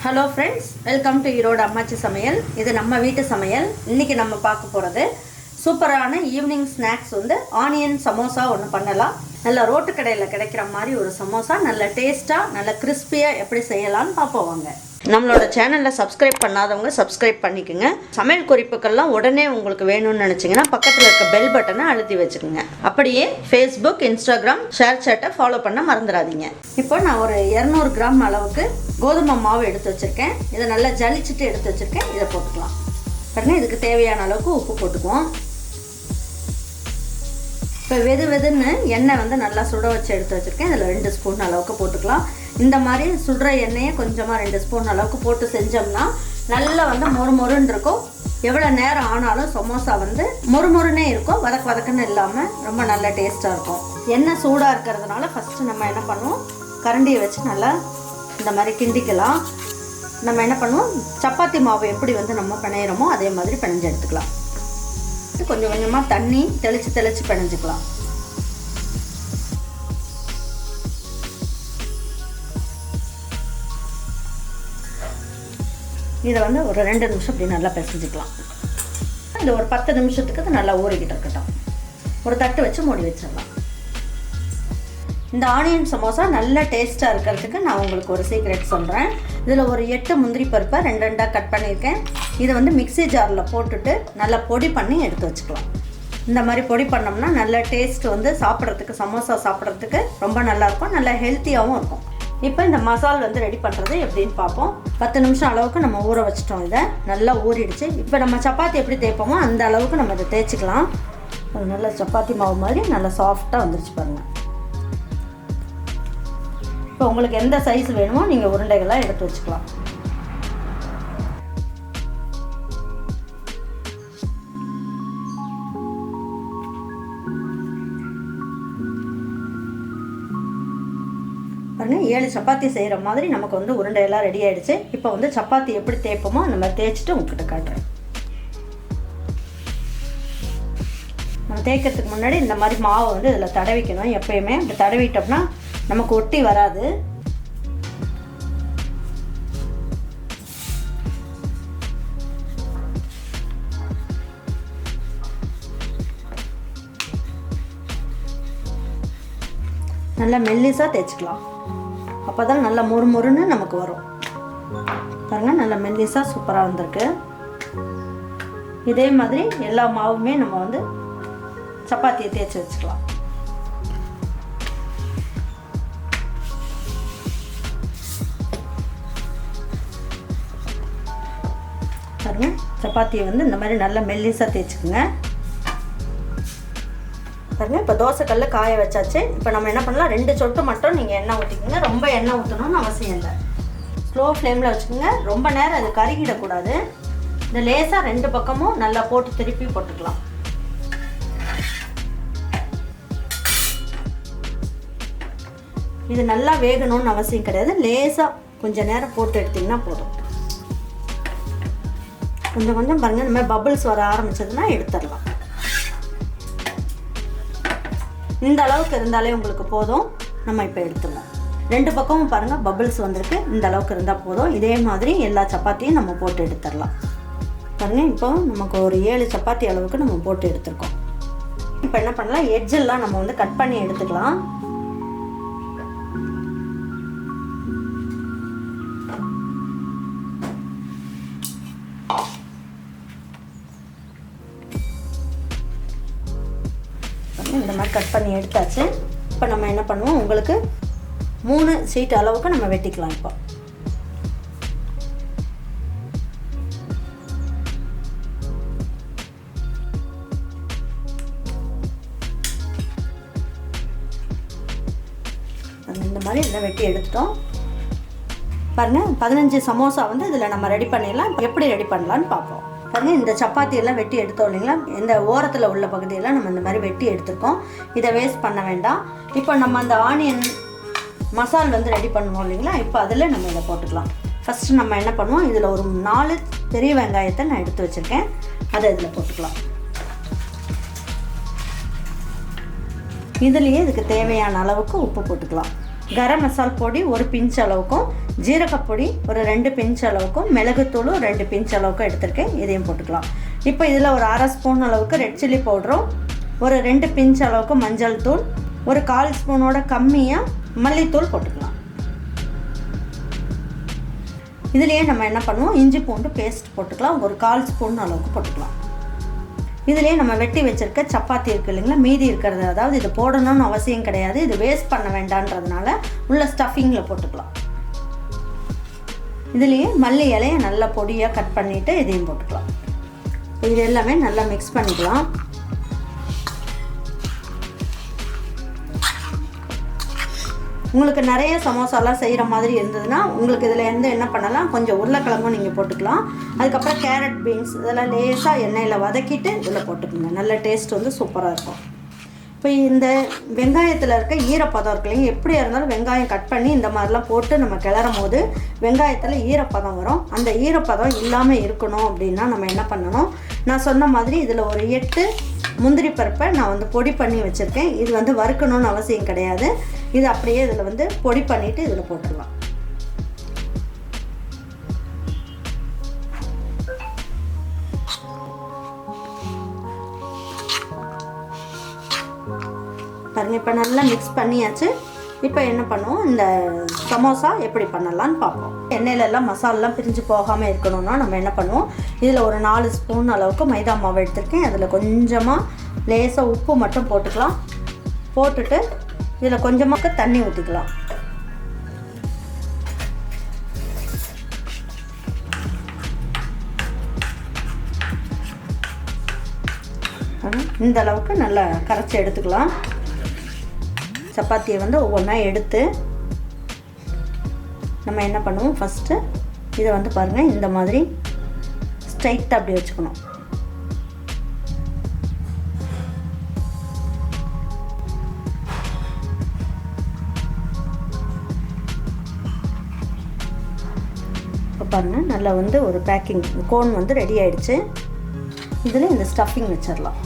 Hello friends, welcome to Erode அம்மாச்சி சமையல். இது நம்ம வீட்டு சமையல். இன்றைக்கி நம்ம பார்க்க போகிறது சூப்பரான ஈவினிங் ஸ்நாக்ஸ் ஆனியன் சமோசா ஒன்று பண்ணலாம். நல்லா ரோட்டு கடையில் கிடைக்கிற மாதிரி ஒரு சமோசா நல்ல டேஸ்ட்டாக நல்ல கிறிஸ்பியாக எப்படி செய்யலாம்னு பார்ப்போம் வாங்க. நம்மளோட சேனலில் சப்ஸ்கிரைப் பண்ணாதவங்க சப்ஸ்கிரைப் பண்ணிக்கோங்க. சமையல் குறிப்புக்கள்லாம் உடனே உங்களுக்கு வேணும்னு நினச்சிங்கன்னா பக்கத்தில் இருக்க பெல் பட்டனை அழுத்தி வச்சுக்கோங்க. அப்படியே ஃபேஸ்புக், இன்ஸ்டாகிராம், ஷேர் சேட்டை ஃபாலோ பண்ண மறந்துடாதீங்க. இப்போ நான் ஒரு 200 கிராம் அளவுக்கு கோதுமை மாவு எடுத்து வச்சுருக்கேன். இதை நல்லா ஜலிச்சுட்டு எடுத்து வச்சுருக்கேன். இதை போட்டுக்கலாம். பாருங்கள், இதுக்கு தேவையான அளவுக்கு உப்பு போட்டுக்குவோம். இப்போ வெதுன்னு எண்ணெய் நல்லா சுட வச்சு எடுத்து வச்சுருக்கேன். இதில் 2 ஸ்பூன் அளவுக்கு போட்டுக்கலாம். இந்த மாதிரி சுடுற எண்ணெயை கொஞ்சமாக 2 ஸ்பூன் அளவுக்கு போட்டு செஞ்சோம்னா நல்லா மொறுமொறுன்னு இருக்கும். எவ்வளோ நேரம் ஆனாலும் சமோசா மொறுமொறுனே இருக்கும். வதக்குன்னு இல்லாமல் ரொம்ப நல்ல டேஸ்ட்டாக இருக்கும். எண்ணெய் சூடாக இருக்கிறதுனால ஃபஸ்ட்டு நம்ம என்ன பண்ணுவோம், கரண்டியை வச்சு நல்லா இந்த மாதிரி கிண்டிக்கலாம். நம்ம என்ன பண்ணுவோம், சப்பாத்தி மாவு எப்படி நம்ம பிணையிறோமோ அதே மாதிரி பிணைஞ்சு எடுத்துக்கலாம். கொஞ்சம் கொஞ்சமாக தண்ணி தெளித்து பிணைஞ்சிக்கலாம். இதை ஒரு 2 நிமிஷம் இப்படி நல்லா பிசைஞ்சிக்கலாம். இது ஒரு 10 நிமிஷத்துக்கு அது நல்லா ஊறிக்கிட்டு இருக்கட்டும். ஒரு தட்டு வச்சு மூடி வச்சிடலாம். இந்த ஆனியன் சமோசா நல்ல டேஸ்ட்டாக இருக்கிறதுக்கு நான் உங்களுக்கு ஒரு சீக்ரெட் சொல்கிறேன். இதில் ஒரு 8 முந்திரி பருப்பை 2 கட் பண்ணியிருக்கேன். இதை மிக்ஸி ஜாரில் போட்டுட்டு நல்லா பொடி பண்ணி எடுத்து வச்சுக்கலாம். இந்த மாதிரி பொடி பண்ணோம்னா நல்ல டேஸ்ட் சாப்பிட்றதுக்கு, சமோசா சாப்பிட்றதுக்கு ரொம்ப நல்லாயிருக்கும். நல்லா ஹெல்த்தியாகவும் இருக்கும். இப்போ இந்த மசால் ரெடி பண்ணுறது எப்படின்னு பார்ப்போம். 10 நிமிஷம் அளவுக்கு நம்ம ஊற வச்சிட்டோம். இதை நல்லா ஊறிடுச்சு. இப்போ நம்ம சப்பாத்தி எப்படி தேய்ப்போமோ அந்த அளவுக்கு நம்ம இதை தேய்ச்சிக்கலாம். ஒரு நல்ல சப்பாத்தி மாவு மாதிரி நல்லா சாஃப்டாக வந்துருச்சு பாருங்கள். இப்போ உங்களுக்கு எந்த சைஸ் வேணுமோ நீங்கள் உருண்டைகளாக எடுத்து வச்சுக்கலாம். பாருங்கள், 7 சப்பாத்தி செய்கிற மாதிரி நமக்கு உருண்டையெல்லாம் ரெடி ஆகிடுச்சு. இப்போ சப்பாத்தி எப்படி தேய்ப்போமோ அந்த மாதிரி தேய்ச்சிட்டு உங்ககிட்ட காட்டுறேன். நம்ம தேய்க்கிறதுக்கு முன்னாடி இந்த மாதிரி மாவை இதில் தடவிக்கணும். எப்பயுமே இப்படி தடவிட்டோம்னா நமக்கு ஒட்டி வராது. நல்லா மெல்லிசாக தேய்ச்சிக்கலாம். அப்போ தான் நல்லா மொறுமொறுன்னு நமக்கு வரும். பாருங்கள், நல்லா மெல்லிசாக சூப்பராக வந்திருக்கு. இதே மாதிரி எல்லா மாவுமே நம்ம சப்பாத்தியை தேய்ச்சி வச்சுக்கலாம். பாருங்கள், சப்பாத்தியை இந்த மாதிரி நல்லா மெல்லிசாக தேய்ச்சிக்குங்க. பாருங்கள், இப்போ தோசைக்கல்ல காய வச்சாச்சு. இப்போ நம்ம என்ன பண்ணலாம், 2 சொட்டு மட்டும் நீங்கள் எண்ணெய் ஊற்றிக்கோங்க. ரொம்ப எண்ணெய் ஊற்றணும்னு அவசியம் இல்லை. ஸ்லோ ஃப்ளேமில் வச்சுக்கோங்க. ரொம்ப நேரம் அது கருகிடக்கூடாது. இந்த லேசாக 2 பக்கமும் நல்லா போட்டு திருப்பி போட்டுக்கலாம். இது நல்லா வேகணும்னு அவசியம் கிடையாது. லேசாக கொஞ்சம் நேரம் போட்டு எடுத்திங்கன்னா போதும். கொஞ்சம் பாருங்கள், இந்த மாதிரி பபிள்ஸ் வர ஆரம்பிச்சதுன்னா எடுத்துடலாம். இந்த அளவுக்கு இருந்தாலே உங்களுக்கு போதும். நம்ம இப்போ எடுத்துடலாம். 2 பக்கமும் பாருங்கள் பபிள்ஸ் வந்திருக்கு. இந்த அளவுக்கு இருந்தால் போதும். இதே மாதிரி எல்லா சப்பாத்தியும் நம்ம போட்டு எடுத்துடலாம். பாருங்கள், இப்போ நமக்கு ஒரு 7 சப்பாத்தி அளவுக்கு நம்ம போட்டு எடுத்துருக்கோம். இப்போ என்ன பண்ணலாம், எட்ஜெல்லாம் நம்ம கட் பண்ணி எடுத்துக்கலாம். இந்த மாதிரி கட் பண்ணி எடுத்தாச்சு. இப்போ நம்ம என்ன பண்ணுவோம், உங்களுக்கு 3 சீட் அளவுக்கு நம்ம வெட்டிக்கலாம். இப்போ இந்த மாதிரி இதில் வெட்டி எடுத்துட்டோம். பாருங்கள், 15 சமோசா இதில் நம்ம ரெடி பண்ணிடலாம். எப்படி ரெடி பண்ணலான்னு பார்ப்போம். பாருங்கள், இந்த சப்பாத்தியெல்லாம் வெட்டி எடுத்தோம் இல்லைங்களா, இந்த ஓரத்தில் உள்ள பகுதியெல்லாம் நம்ம இந்த மாதிரி வெட்டி எடுத்துருக்கோம். இதை வேஸ்ட் பண்ண வேண்டாம். இப்போ நம்ம அந்த ஆனியன் மசால் ரெடி பண்ணுவோம் இல்லைங்களா, இப்போ அதில் நம்ம இதை போட்டுக்கலாம். ஃபஸ்ட்டு நம்ம என்ன பண்ணுவோம், இதில் ஒரு 4 பெரிய வெங்காயத்தை நான் எடுத்து வச்சுருக்கேன். அதை இதில் போட்டுக்கலாம். இதுலேயே இதுக்கு தேவையான அளவுக்கு உப்பு போட்டுக்கலாம். கரம் மசால் பொடி ஒரு பிஞ்ச் அளவுக்கும், ஜீரகப்பொடி ஒரு 2 பிஞ்ச் அளவுக்கும், மிளகுத்தூள் 2 பிஞ்ச் அளவுக்கும் எடுத்திருக்கேன். இதையும் போட்டுக்கலாம். இப்போ இதில் ஒரு 1/2 ஸ்பூன் அளவுக்கு ரெட் சில்லி பவுடரும், ஒரு 2 பிஞ்ச் அளவுக்கு மஞ்சள் தூள், ஒரு 1/4 ஸ்பூனோட கம்மியாக மல்லித்தூள் போட்டுக்கலாம். இதுலேயே நம்ம என்ன பண்ணுவோம், இஞ்சி பூண்டு பேஸ்ட் போட்டுக்கலாம். ஒரு 1/4 ஸ்பூன் அளவுக்கு போட்டுக்கலாம். இதுலேயே நம்ம வெட்டி வச்சுருக்க சப்பாத்தி இருக்குது இல்லைங்களா, மீதி இருக்கிறது, அதாவது இது போடணும்னு அவசியம் கிடையாது, இது வேஸ்ட் பண்ண வேண்டான்றதுனால உள்ள ஸ்டஃபிங்கில் போட்டுக்கலாம். இதுலேயே மல்லி இலையை நல்லா பொடியாக கட் பண்ணிவிட்டு இதையும் போட்டுக்கலாம். இது எல்லாமே நல்லா மிக்ஸ் பண்ணிக்கலாம். உங்களுக்கு நிறைய சமோசாலாம் செய்கிற மாதிரி இருந்ததுன்னா உங்களுக்கு இதில் என்ன பண்ணலாம், கொஞ்சம் உருளைக்கிழங்கும் நீங்கள் போட்டுக்கலாம். அதுக்கப்புறம் கேரட், பீன்ஸ் இதெல்லாம் லேசாக எண்ணெயில் வதக்கிட்டு இதில் போட்டுக்கோங்க. நல்ல டேஸ்ட் வந்து சூப்பராக இருக்கும். இப்போ இந்த வெங்காயத்தில் இருக்க ஈரப்பதம் இருக்கு இல்லைங்க, எப்படியா இருந்தாலும் வெங்காயம் கட் பண்ணி இந்த மாதிரிலாம் போட்டு நம்ம கிளறும் போது வெங்காயத்தில் ஈரப்பதம் வரும். அந்த ஈரப்பதம் இல்லாமல் இருக்கணும் அப்படின்னா நம்ம என்ன பண்ணணும், நான் சொன்ன மாதிரி இதில் ஒரு 8 முந்திரி பருப்பை நான் வந்து பொடி பண்ணி வச்சுருக்கேன். இது வந்து வறுக்கணும்னு அவசியம் கிடையாது. இது அப்படியே இதில் வந்து பொடி பண்ணிவிட்டு இதில் போட்டுடலாம். பாருங்கள், இப்போ நல்லா மிக்ஸ் பண்ணியாச்சு. இப்போ என்ன பண்ணுவோம், இந்த சமோசா எப்படி பண்ணலான்னு பார்ப்போம். எண்ணெயிலெல்லாம் மசாலெலாம் பிரிஞ்சு போகாமல் இருக்கணும்னா நம்ம என்ன பண்ணுவோம், இதில் ஒரு 4 ஸ்பூன் அளவுக்கு மைதா மாவு எடுத்திருக்கேன். அதில் கொஞ்சமாக லேசாக உப்பு மட்டும் போட்டுக்கலாம். போட்டுட்டு இதில் கொஞ்சமாக தண்ணி ஊற்றிக்கலாம். இந்த அளவுக்கு நல்லா கரைச்சி எடுத்துக்கலாம். சப்பாத்தியை வந்து ஒவ்வொன்றா எடுத்து நம்ம என்ன பண்ணுவோம், ஃபஸ்ட்டு இதை வந்து பாருங்கள் இந்த மாதிரி ஸ்ட்ரைட்டாக அப்படி வச்சுக்கணும். இப்போ பாருங்கள் நல்லா வந்து ஒரு பேக்கிங் கோன் வந்து ரெடி ஆகிடுச்சு. இதில் இந்த ஸ்டஃபிங் வச்சிடலாம்.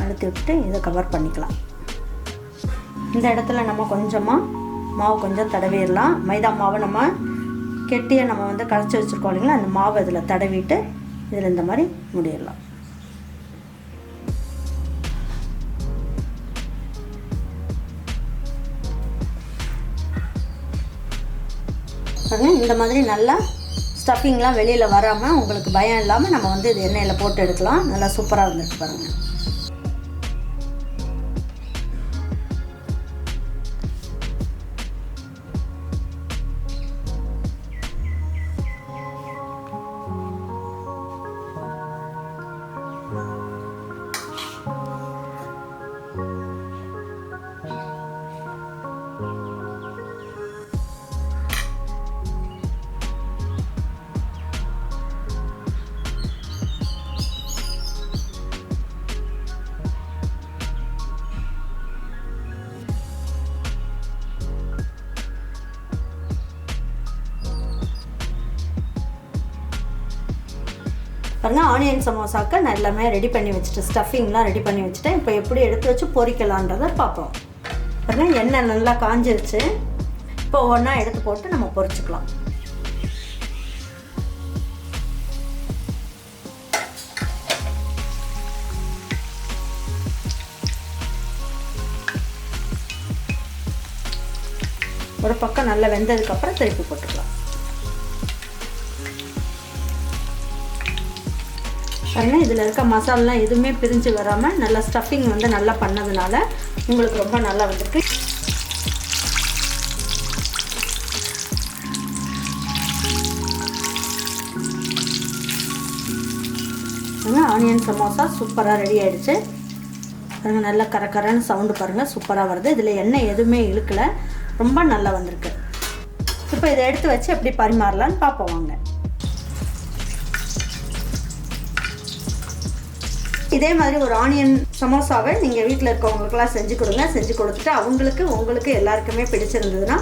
அழுத்தி விட்டு இதை கவர் பண்ணிக்கலாம். இந்த இடத்துல நம்ம கொஞ்சமாக மாவு கொஞ்சம் தடவிடலாம். மைதா மாவை நம்ம கெட்டியாக நம்ம வந்து கரைச்சி வச்சுருக்கோம் இல்லைங்களா, அந்த மாவை இதில் தடவிட்டு இதில் இந்த மாதிரி முடியிடலாம். இந்த மாதிரி நல்லா ஸ்டஃபிங்லாம் வெளியில் வராமல் உங்களுக்கு பயம் இல்லாமல் நம்ம வந்து இது எண்ணெயில் போட்டு எடுக்கலாம். நல்லா சூப்பராக வந்துருக்கு பாருங்கள். பாருங்கள், ஆனியன் சமோசாக்கு நான் எல்லாமே ரெடி பண்ணி வச்சுட்டு ஸ்டஃபிங்லாம் ரெடி பண்ணி வச்சுட்டேன். இப்போ எப்படி எடுத்து வச்சு பொரிக்கலான்றதை பார்ப்போம். பாருங்கள், எண்ணெய் நல்லா காஞ்சிருச்சு. இப்போ ஒவ்வொன்றா எடுத்து போட்டு நம்ம பொரிச்சுக்கலாம். ஒரு பக்கம் நல்லா வெந்ததுக்கப்புறம் திருப்பி போட்டுக்கலாம். பாருங்கள், இதில் இருக்க மசாலாலாம் எதுவுமே பிரிஞ்சு வராமல் நல்லா ஸ்டஃபிங் வந்து நல்லா பண்ணதுனால உங்களுக்கு ரொம்ப நல்லா வந்திருக்கு. ஆனியன் சமோசா சூப்பராக ரெடி ஆகிடுச்சு. பாருங்கள், நல்லா கரன்னு சவுண்டு பாருங்கள், சூப்பராக வருது. இதில் எண்ணெய் எதுவுமே இழுக்கலை, ரொம்ப நல்லா வந்திருக்கு. இப்போ இதை எடுத்து வச்சு எப்படி பரிமாறலான்னு பார்ப்போம் வாங்க. இதே மாதிரி ஒரு ஆனியன் சமோசாவை நீங்கள் வீட்டில் இருக்கவங்களுக்கெல்லாம் செஞ்சு கொடுங்க. செஞ்சு கொடுத்துட்டு உங்களுக்கு எல்லாருக்குமே பிடிச்சிருந்ததுன்னா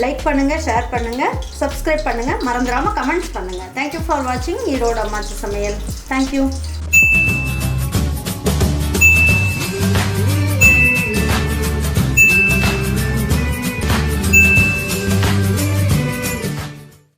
லைக் பண்ணுங்கள், ஷேர் பண்ணுங்கள், சப்ஸ்கிரைப் பண்ணுங்கள், மறந்துடாமல் கமெண்ட்ஸ் பண்ணுங்கள். தேங்க்யூ ஃபார் வாட்சிங் ஈரோடு அம்மாச்சி சமையல். தேங்க்யூ.